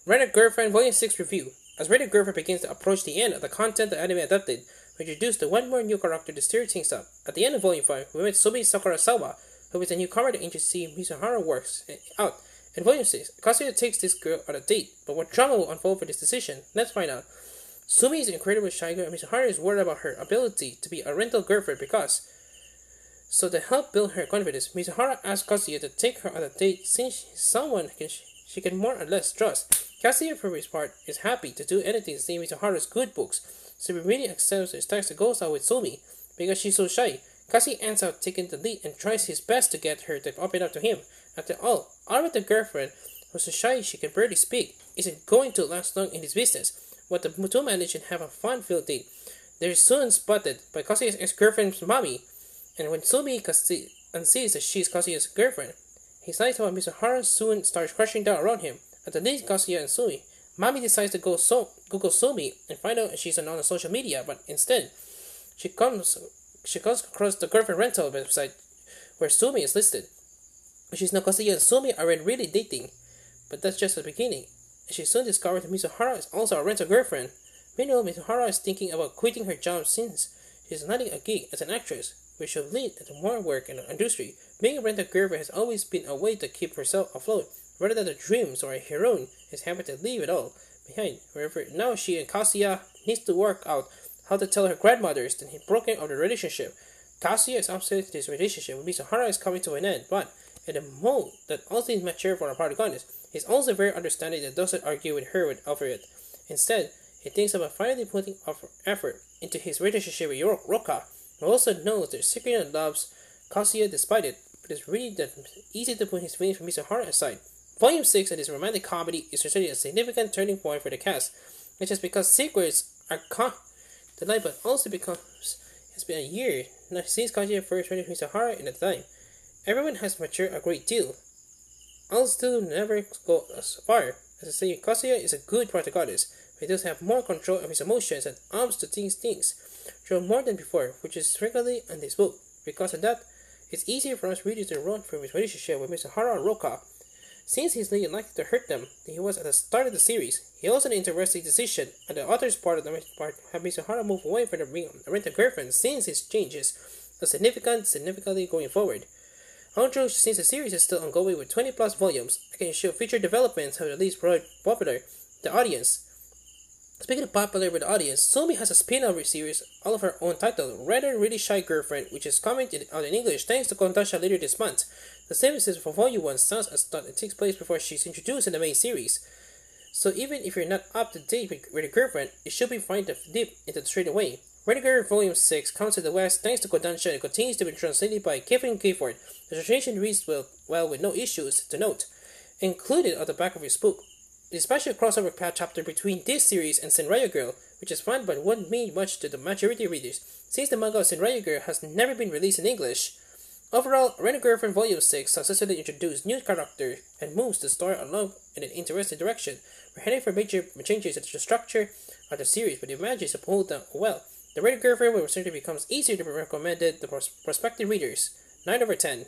Rented Girlfriend Volume 6 Review. As Rented Girlfriend begins to approach the end of the content the anime adapted, we introduced the one more new character to stir things up. At the end of Volume 5, we met Sumi Sakurasawa, who is a newcomer to see Mizuhara works out. In Volume 6, Kazuya takes this girl on a date, but what drama will unfold for this decision? Let's find out. Sumi is an incredibly shy girl, and Mizuhara is worried about her ability to be a rental girlfriend because. So to help build her confidence, Mizuhara asks Kazuya to take her on a date since she's someone she can more or less trust. Kazuya, for his part, is happy to do anything to see Mizuhara's good books, so he really accepts his text that goes out with Sumi. Because she's so shy, Kazuya ends up taking the lead and tries his best to get her to open up to him. After all, our with the girlfriend, who's so shy she can barely speak, isn't going to last long in his business. But the two manage and have a fun-filled date. They're soon spotted by Kazuya's ex-girlfriend's mommy, and when Sumi sees that she's Kazuya's girlfriend, he decides how Mizuhara soon starts crushing down around him. At the least Kazuya and Sumi, Mami decides to Google Sumi and find out she's on social media, but instead, she comes across the girlfriend rental website where Sumi is listed. She's now Kazuya and Sumi are really dating, but that's just the beginning. She soon discovers that Mizuhara is also a rental girlfriend. Meanwhile, Mizuhara is thinking about quitting her job since she's landing a gig as an actress, which will lead to more work in the industry. Being a rental girlfriend has always been a way to keep herself afloat, rather than the dreams or a heroine is happy to leave it all behind. However, now she and Kazuya needs to work out how to tell her grandmothers that he's broken up the relationship. Kazuya is upset that his relationship with Mizuhara is coming to an end, but in a mode that also is mature for a protagonist, he's also very understanding and doesn't argue with her over it. Instead, he thinks about finally putting effort into his relationship with Roka. He also knows that secretly loves Kazuya despite it, but it's really easy to put his feelings for Mizuhara aside. Volume 6 of this romantic comedy is certainly a significant turning point for the cast, not just because secrets are denied, but also because it's been a year since Kazuya first met Mizuhara in a time. Everyone has matured a great deal. I'll still never go as far as to say Kazuya is a good protagonist, but he does have more control of his emotions and arms to things show more than before, which is frequently in this book. Because of that, it's easier for us readers to run from his relationship with Mizuhara and Roka. Since he's really likely to hurt them than he was at the start of the series, he also an interesting decision on the author's part have Mizuhara move away from the rental girlfriend since his changes are significantly going forward. Although since the series is still ongoing with 20 plus volumes, I can show future developments have at least popular the audience. Speaking of popular with the audience, Sumi has a spin-off series all of her own titled Rather Really Shy Girlfriend, which is coming out in English thanks to Kodansha later this month. The series for Volume 1 sounds as though it takes place before she's introduced in the main series. So even if you're not up to date with your girlfriend, it should be fine to dip into the straight away. Renegade Volume 6 comes to the West thanks to Kodansha and continues to be translated by Kevin Clifford. The translation reads well with no issues to note. Included on the back of his book, the special crossover chapter between this series and Senryu Girl, which is fun but won't mean much to the majority of readers, since the manga of Senryu Girl has never been released in English. Overall, Renegade Girlfriend Volume 6 successfully introduced new characters and moves the story along in an interesting direction. We're heading for major changes in the structure of the series, but the images have pulled down well. The Renegade Girlfriend will certainly becomes easier to be recommended to prospective readers. 9/10.